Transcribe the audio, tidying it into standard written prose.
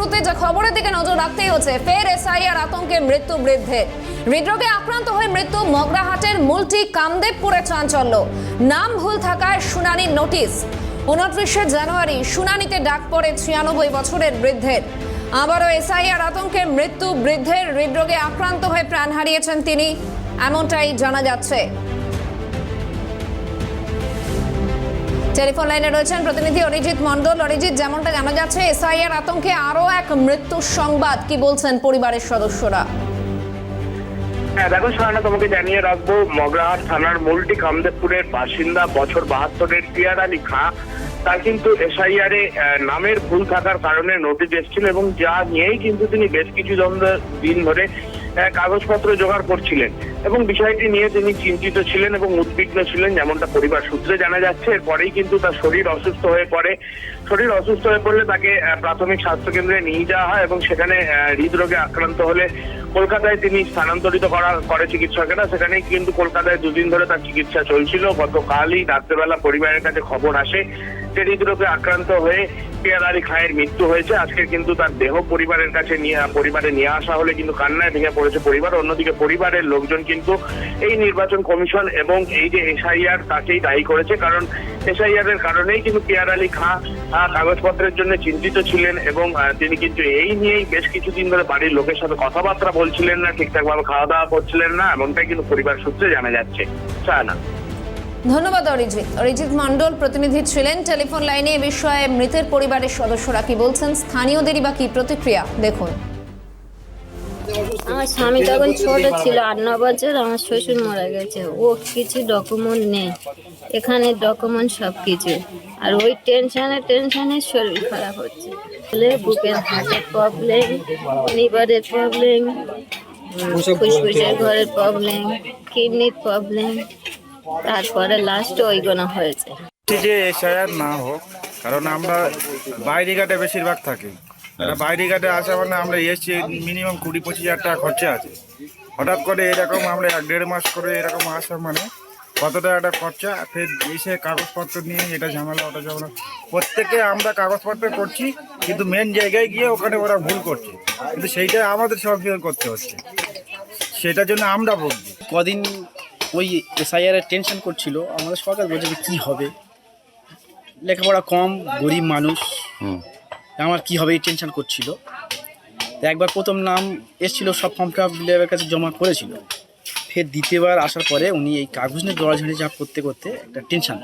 শুরুতে যে খবরের দিকে নজর রাখতেই হচ্ছে, ফের এসআইআর আতঙ্কে মৃত্যু বৃদ্ধের। হৃদরোগে আক্রান্ত হয়ে মৃত্যু মগরাহাটের মুলটি কামদেবপুরে চাঞ্চল্য। নাম ভুল থাকায় শুনানির নোটিশ। 29শে জানুয়ারি শুনানিতে ডাক পড়ে 96 বছরের বৃদ্ধের। আবারও এসআইআর আতঙ্কে মৃত্যু বৃদ্ধের। হৃদরোগে আক্রান্ত হয়ে প্রাণ হারিয়েছেন তিনি, এমনটাই জানা যাচ্ছে। টেলিফোন লাইনে রয়েছেন প্রতিনিধি অরিজিৎ মণ্ডল। অরিজিৎ, যেমনটা জানা যাচ্ছে এসআইআর আতঙ্কে আরো এক মৃত্যুর সংবাদ, কি বলছেন পরিবারের সদস্যরা? হ্যাঁ দেখো সায়না, তোমাকে জানিয়ে রাখবো, মগরাহাট থানার মুলটি কামদেবপুরের বাসিন্দা বছর 72-এর পিয়ার আলী খাঁ, তার কিন্তু এসআইআর এ নামের ভুল থাকার কারণে নোটিশ এসেছিল এবং যা নিয়েই কিন্তু তিনি বেশ কিছু দিন ধরে কাগজপত্র জোগাড় করছিলেন এবং বিষয়টি নিয়ে তিনি চিন্তিত ছিলেন এবং উদ্বিগ্ন ছিলেন, যেমনটা পরিবার সূত্রে জানা যাচ্ছে। এরপরেই কিন্তু তার শরীর অসুস্থ হয়ে পড়ে। শরীর অসুস্থ হয়ে পড়লে তাকে প্রাথমিক স্বাস্থ্যকেন্দ্রে নিয়ে যাওয়া হয় এবং সেখানে হৃদরোগে আক্রান্ত হলে কলকাতায় তিনি স্থানান্তরিত করে চিকিৎসকেরা। সেখানেই কিন্তু কলকাতায় 2 দিন ধরে তার চিকিৎসা চলছিল। গতকালই রাত্রেবেলা পরিবারের কাছে খবর আসে যে হৃদরোগে আক্রান্ত হয়ে পিয়ার আলী খাঁয়ের মৃত্যু হয়েছে। আজকে কিন্তু তার দেহ পরিবারে নিয়ে আসা হলে কিন্তু কান্নায় ভেঙে পড়েছে পরিবার। অন্যদিকে পরিবারের লোকজন কিন্তু এই নির্বাচন কমিশন এবং এই যে এসআইআর তাকেই দায়ী করেছে, কারণ এসআইআর এর কারণেই কিন্তু পিয়ার আলী খাঁ কাগজপত্রের জন্য চিন্তিত ছিলেন এবং তিনি কিন্তু এই নিয়েই বেশ কিছুদিন ধরে বাড়ির লোকের সাথে কথাবার্তা বলছিলেন না, ঠিকঠাক ভাবে খাওয়া দাওয়া করছিলেন না, এমনটাই কিন্তু পরিবার সূত্রে জানা যাচ্ছে। সায়না, ধন্যবাদ অরিজিৎ। অরিজিৎ মণ্ডল প্রতিনিধি ছিলেন টেলিফোন লাইনে। এ বিষয়ে মৃতের পরিবারের সদস্যরা কি বলছেন, স্থানীয়দেরই বা কি প্রতিক্রিয়া, দেখুন। আমার স্বামী তখন ছোট ছিল, 8-9 বছর। আমার শ্বশুর মারা গেছে, ও কিছু ডকুমেন্ট নেই, এখানে ডকুমেন্ট সব কিছু। আর ওই টেনশনে শরীর খারাপ হচ্ছে, বুকের হার্টের প্রবলেম, লিভারের প্রবলেম, ফুসফুসের ঘরের প্রবলেম, কিডনির প্রবলেম, তারপরে লাস্টে ওইগুলো হয়েছে। যে এসআইআর না হোক, কারণ আমরা বাইরে ঘাটে বেশিরভাগ থাকি। বাইরে ঘাটে আসা মানে আমরা এসছি মিনিমাম 20-25 হাজার টাকা খরচা আছে। হঠাৎ করে এরকম আমরা 1-1.5 মাস করে এরকম আসা মানে কতটা একটা খরচা, ফের এসে কাগজপত্র নিয়ে এটা ঝামেলা ওটা ঝামেলা। প্রত্যেকে আমরা কাগজপত্র করছি, কিন্তু মেন জায়গায় গিয়ে ওখানে ওরা ভুল করছে, কিন্তু সেইটা আমাদের সংশোধন করতে হচ্ছে। সেটার জন্য আমরা বলছি কদিন ওই এসআইআর এর টেনশন করছিল। আমাদের সরকার বলছে যে কী হবে, লেখাপড়া কম, গরিব মানুষ, আমার কি হবে এই টেনশন করছিল। তো একবার প্রথম নাম এসেছিল, সব ফর্মটা বিলের কাছে জমা করেছিল। ফের দ্বিতীয়বার আসার পরে উনি এই কাগজ নিয়ে দৌড়াঝাড়ি যা করতে করতে একটা টেনশন